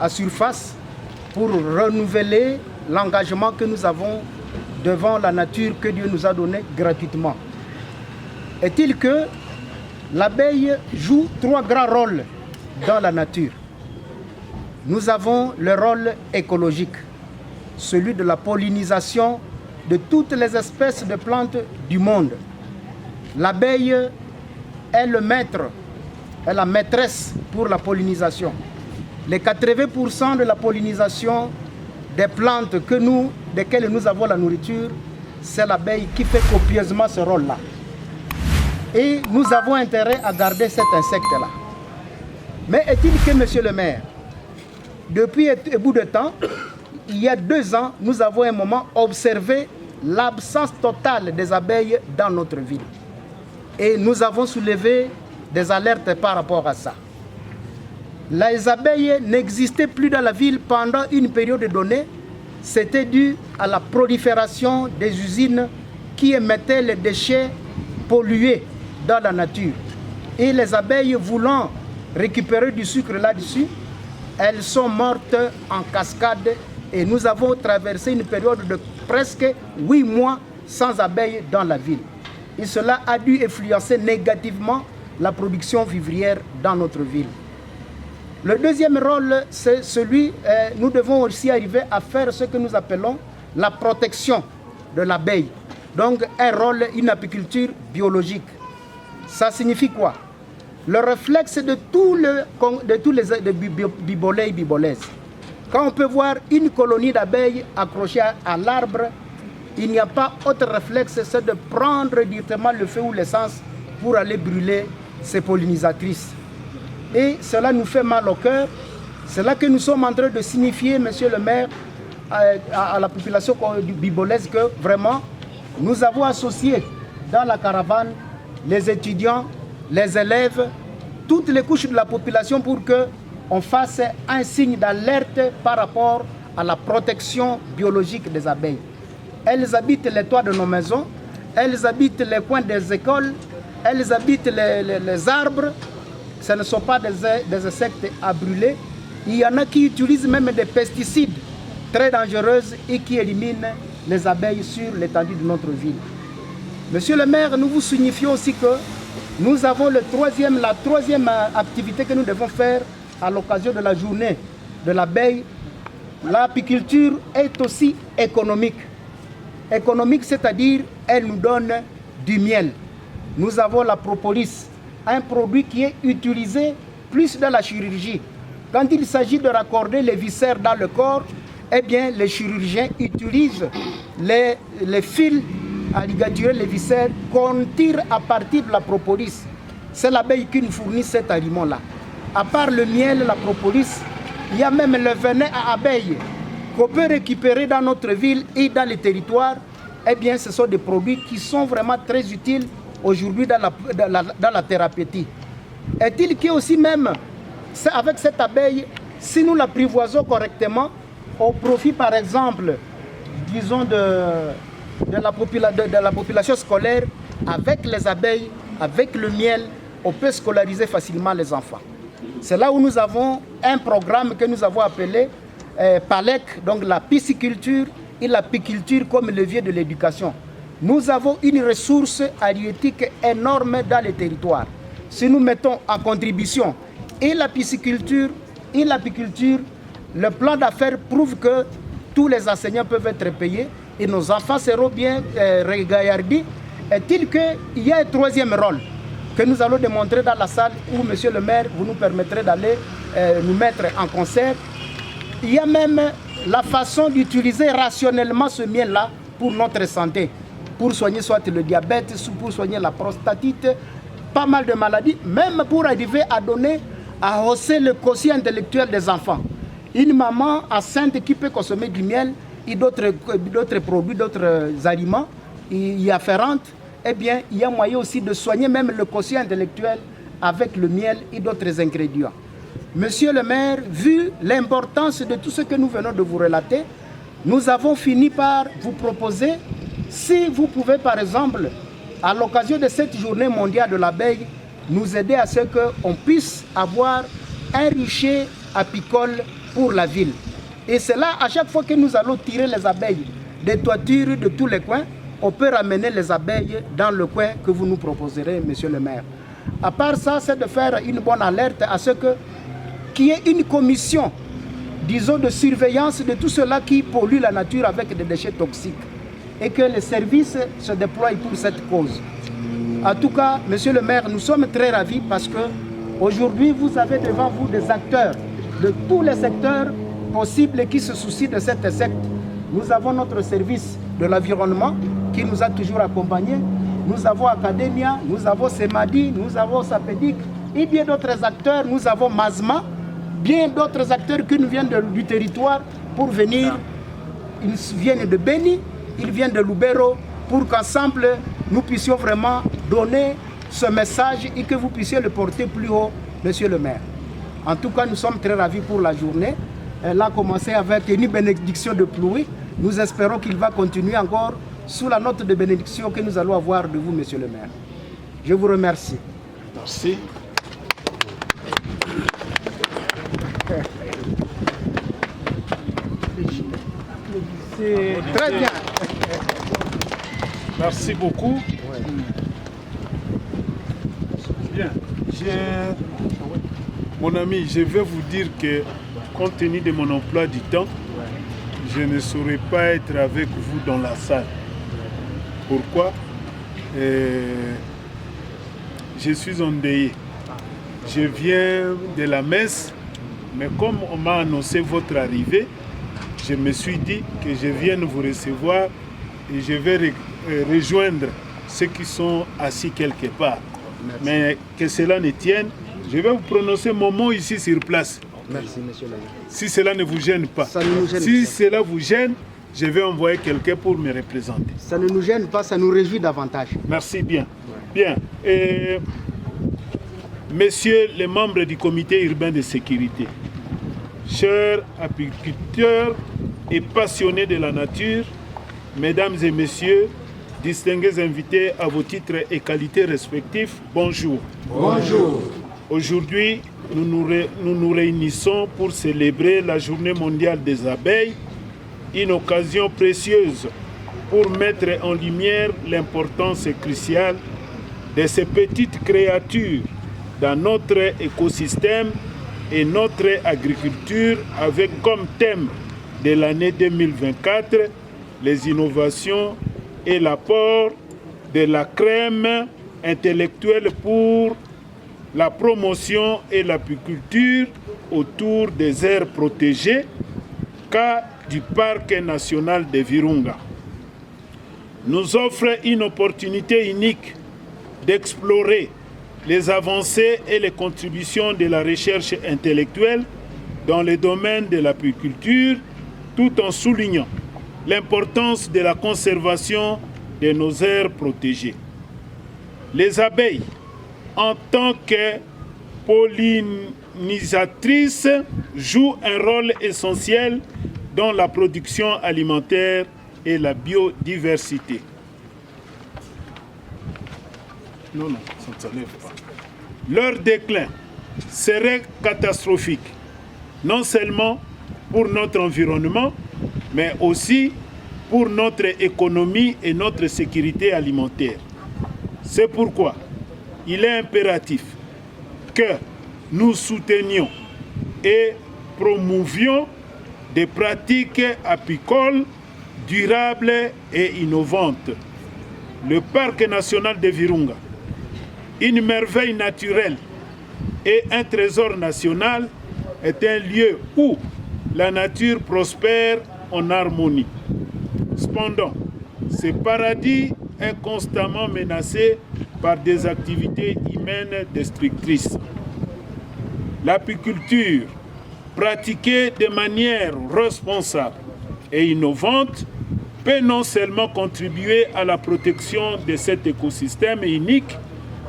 à surface pour renouveler l'engagement que nous avons devant la nature que Dieu nous a donnée gratuitement. Est-il que l'abeille joue 3 grands rôles dans la nature. Nous avons le rôle écologique, celui de la pollinisation de toutes les espèces de plantes du monde. L'abeille est le maître, est la maîtresse pour la pollinisation. Les 80% de la pollinisation des plantes desquelles nous avons la nourriture, c'est l'abeille qui fait copieusement ce rôle-là. Et nous avons intérêt à garder cet insecte-là. Mais est-il que, monsieur le maire, depuis un bout de temps, il y a 2 ans, nous avons un moment observé l'absence totale des abeilles dans notre ville. Et nous avons soulevé des alertes par rapport à ça. Les abeilles n'existaient plus dans la ville pendant une période donnée. C'était dû à la prolifération des usines qui émettaient les déchets pollués dans la nature. Et les abeilles voulant récupérer du sucre là-dessus, elles sont mortes en cascade et nous avons traversé une période de presque 8 mois sans abeilles dans la ville. Et cela a dû influencer négativement la production vivrière dans notre ville. Le deuxième rôle, c'est celui, nous devons aussi arriver à faire ce que nous appelons la protection de l'abeille. Donc un rôle, une apiculture biologique. Ça signifie quoi? Le réflexe de tous les bibolets et bibolaises. Quand on peut voir une colonie d'abeilles accrochée à l'arbre, il n'y a pas autre réflexe, c'est de prendre directement le feu ou l'essence pour aller brûler ces pollinisatrices. Et cela nous fait mal au cœur. C'est là que nous sommes en train de signifier, monsieur le maire, à la population bibolaise que vraiment, nous avons associé dans la caravane les étudiants, les élèves, toutes les couches de la population pour qu'on fasse un signe d'alerte par rapport à la protection biologique des abeilles. Elles habitent les toits de nos maisons, elles habitent les coins des écoles, elles habitent les arbres. Ce ne sont pas des insectes à brûler. Il y en a qui utilisent même des pesticides très dangereux et qui éliminent les abeilles sur l'étendue de notre ville. Monsieur le maire, nous vous signifions aussi que nous avons la troisième activité que nous devons faire à l'occasion de la journée de l'abeille. L'apiculture est aussi économique. Économique, c'est-à-dire elle nous donne du miel. Nous avons la propolis, un produit qui est utilisé plus dans la chirurgie. Quand il s'agit de raccorder les viscères dans le corps, eh bien, les chirurgiens utilisent les fils à ligaturer les viscères qu'on tire à partir de la propolis. C'est l'abeille qui nous fournit cet aliment-là. À part le miel, la propolis, il y a même le venin à abeilles qu'on peut récupérer dans notre ville et dans les territoires. Eh bien, ce sont des produits qui sont vraiment très utiles aujourd'hui dans la thérapeutique. Est-il qu'il y a aussi même, avec cette abeille, si nous l'apprivoisons correctement, au profit par exemple, disons de la population scolaire, avec les abeilles, avec le miel, on peut scolariser facilement les enfants. C'est là où nous avons un programme que nous avons appelé PALEC, donc la pisciculture et l'apiculture comme levier de l'éducation. Nous avons une ressource halieutique énorme dans les territoires. Si nous mettons en contribution et la pisciculture et l'apiculture, le plan d'affaires prouve que tous les enseignants peuvent être payés et nos enfants seront bien regaillardis. Est-il qu'il y a un troisième rôle que nous allons démontrer dans la salle où, monsieur le maire, vous nous permettrez d'aller nous mettre en concert. Il y a même la façon d'utiliser rationnellement ce miel-là pour notre santé, pour soigner soit le diabète, pour soigner la prostatite, pas mal de maladies, même pour arriver à hausser le quotient intellectuel des enfants. Une maman enceinte qui peut consommer du miel et d'autres produits, d'autres aliments y afférents, eh bien, il y a moyen aussi de soigner même le quotient intellectuel avec le miel et d'autres ingrédients. Monsieur le maire, vu l'importance de tout ce que nous venons de vous relater, nous avons fini par vous proposer, si vous pouvez par exemple, à l'occasion de cette journée mondiale de l'abeille, nous aider à ce qu'on puisse avoir un rucher apicole pour la ville. Et c'est là, à chaque fois que nous allons tirer les abeilles des toitures de tous les coins, on peut ramener les abeilles dans le coin que vous nous proposerez, monsieur le maire. À part ça, c'est de faire une bonne alerte à ce qu'il y ait une commission, disons, de surveillance de tout cela qui pollue la nature avec des déchets toxiques et que les services se déploient pour cette cause. En tout cas, monsieur le maire, nous sommes très ravis parce que aujourd'hui, vous avez devant vous des acteurs de tous les secteurs possibles qui se soucient de cet insecte. Nous avons notre service de l'environnement qui nous a toujours accompagnés. Nous avons Academia, nous avons Semadi, nous avons Sapedic et bien d'autres acteurs. Nous avons Mazma, bien d'autres acteurs qui nous viennent du territoire pour venir. Ils viennent de Beni, ils viennent de Lubero pour qu'ensemble nous puissions vraiment donner ce message et que vous puissiez le porter plus haut, monsieur le maire. En tout cas, nous sommes très ravis pour la journée. Elle a commencé avec une bénédiction de pluie. Nous espérons qu'il va continuer encore sous la note de bénédiction que nous allons avoir de vous, monsieur le maire. Je vous remercie. Merci. Très bien. Merci beaucoup. Bien. Mon ami, je vais vous dire que, compte tenu de mon emploi du temps, je ne saurais pas être avec vous dans la salle. Pourquoi? Je suis endeuillé. Je viens de la messe, mais comme on m'a annoncé votre arrivée, je me suis dit que je vienne vous recevoir et je vais rejoindre ceux qui sont assis quelque part. Merci. Mais que cela ne tienne, je vais vous prononcer mon mot ici sur place. Merci, monsieur le maire. Si cela ne vous gêne pas. Ça ne nous gêne si pas. cela vous gêne, je vais envoyer quelqu'un pour me représenter. Ça ne nous gêne pas, ça nous réjouit davantage. Merci bien. Bien. Messieurs les membres du comité urbain de sécurité, chers apiculteurs et passionnés de la nature, mesdames et messieurs, distingués invités à vos titres et qualités respectifs, bonjour. Bonjour. Aujourd'hui, nous nous réunissons pour célébrer la Journée mondiale des abeilles, une occasion précieuse pour mettre en lumière l'importance cruciale de ces petites créatures dans notre écosystème et notre agriculture, avec comme thème de l'année 2024 les innovations et l'apport de la crème intellectuelle pour la promotion et l'apiculture autour des aires protégées, cas du Parc national de Virunga, nous offre une opportunité unique d'explorer les avancées et les contributions de la recherche intellectuelle dans le domaine de l'apiculture, tout en soulignant l'importance de la conservation de nos aires protégées. Les abeilles, en tant que pollinisatrices, jouent un rôle essentiel dans la production alimentaire et la biodiversité. Non, ça ne s'enlève pas. Leur déclin serait catastrophique, non seulement pour notre environnement, mais aussi pour notre économie et notre sécurité alimentaire. C'est pourquoi il est impératif que nous soutenions et promouvions des pratiques apicoles durables et innovantes. Le Parc national de Virunga, une merveille naturelle et un trésor national, est un lieu où la nature prospère en harmonie. Cependant, ce paradis est constamment menacé par des activités humaines destructrices. L'apiculture, pratiquée de manière responsable et innovante, peut non seulement contribuer à la protection de cet écosystème unique,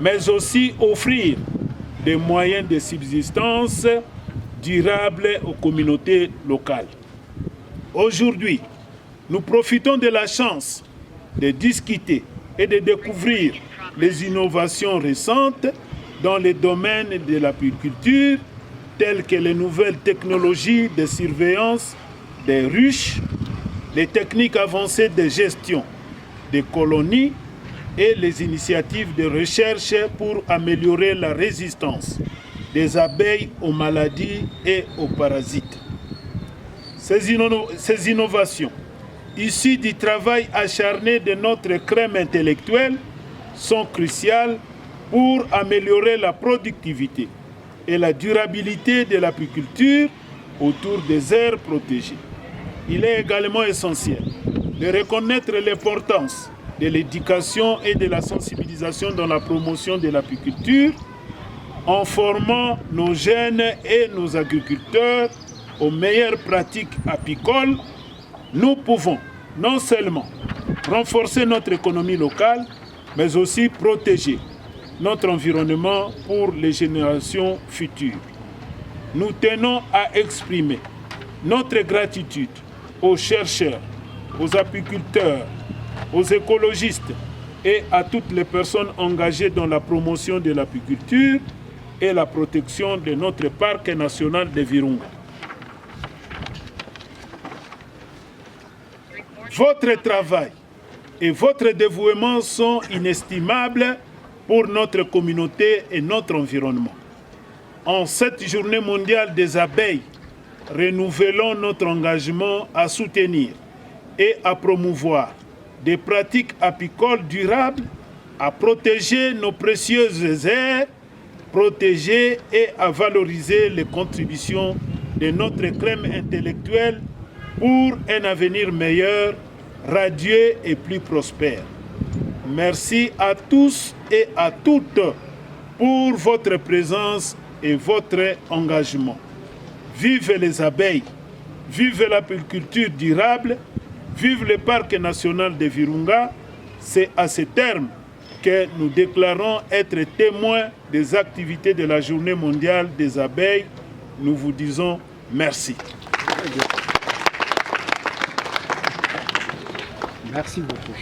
mais aussi offrir des moyens de subsistance durables aux communautés locales. Aujourd'hui, nous profitons de la chance de discuter et de découvrir les innovations récentes dans le domaine de l'apiculture telles que les nouvelles technologies de surveillance des ruches, les techniques avancées de gestion des colonies et les initiatives de recherche pour améliorer la résistance des abeilles aux maladies et aux parasites. Ces innovations, issues du travail acharné de notre crème intellectuelle, sont cruciales pour améliorer la productivité et la durabilité de l'apiculture autour des aires protégées. Il est également essentiel de reconnaître l'importance de l'éducation et de la sensibilisation dans la promotion de l'apiculture en formant nos jeunes et nos agriculteurs aux meilleures pratiques apicoles. Nous pouvons non seulement renforcer notre économie locale, mais aussi protéger notre environnement pour les générations futures. Nous tenons à exprimer notre gratitude aux chercheurs, aux apiculteurs, aux écologistes et à toutes les personnes engagées dans la promotion de l'apiculture et la protection de notre parc national de Virunga. Votre travail et votre dévouement sont inestimables pour notre communauté et notre environnement. En cette journée mondiale des abeilles, renouvelons notre engagement à soutenir et à promouvoir des pratiques apicoles durables, à protéger nos précieuses aires, protéger et à valoriser les contributions de notre crème intellectuelle pour un avenir meilleur, radieux et plus prospère. Merci à tous et à toutes pour votre présence et votre engagement. Vive les abeilles, vive l'apiculture durable, vive le parc national de Virunga. C'est à ce terme que nous déclarons être témoins des activités de la Journée mondiale des abeilles. Nous vous disons merci. Merci beaucoup.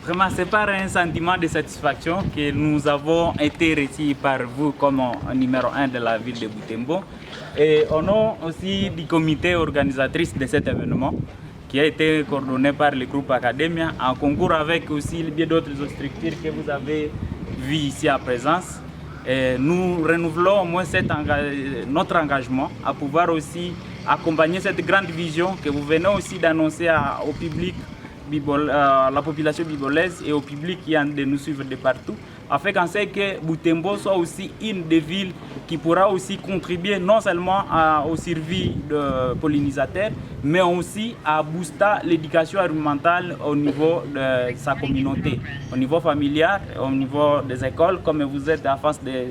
Vraiment, c'est par un sentiment de satisfaction que nous avons été reçus par vous comme numéro 1 de la ville de Butembo. Et au nom aussi du comité organisatrice de cet événement, qui a été coordonné par le groupe Academia, en concours avec aussi bien d'autres structures que vous avez vues ici à présence. Et nous renouvelons au moins notre engagement à pouvoir aussi accompagner cette grande vision que vous venez aussi d'annoncer au public, à la population bibolaise et au public qui a de nous suivre de partout, afin qu'on sait que Butembo soit aussi une des villes qui pourra aussi contribuer non seulement au survie de pollinisateurs, mais aussi à booster l'éducation environnementale au niveau de sa communauté, au niveau familial, au niveau des écoles, comme vous êtes en face des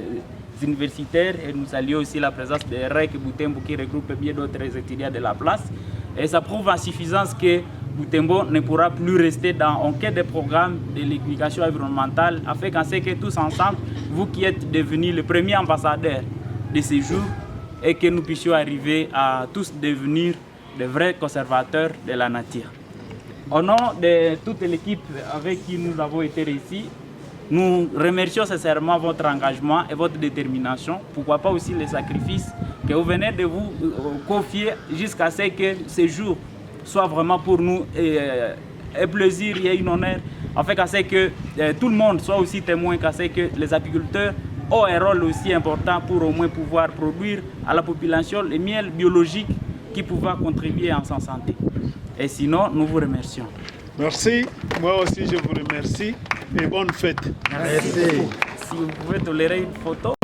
universitaires, et nous saluons aussi la présence de REC Butembo qui regroupe bien d'autres étudiants de la place. Et ça prouve en suffisance que Butembo ne pourra plus rester en quête des programmes de l'éducation environnementale, afin qu'on sait que tous ensemble, vous qui êtes devenus le premier ambassadeur de ces jours, et que nous puissions arriver à tous devenir de vrais conservateurs de la nature. Au nom de toute l'équipe avec qui nous avons été ici, nous remercions sincèrement votre engagement et votre détermination, pourquoi pas aussi les sacrifices que vous venez de vous confier jusqu'à ce que ce jour soit vraiment pour nous un plaisir et un honneur, afin que tout le monde soit aussi témoin, que les apiculteurs ont un rôle aussi important pour au moins pouvoir produire à la population le miel biologique qui pourra contribuer en sa santé. Et sinon, nous vous remercions. Merci, moi aussi je vous remercie et bonne fête. Merci. Si vous pouvez tolérer une photo.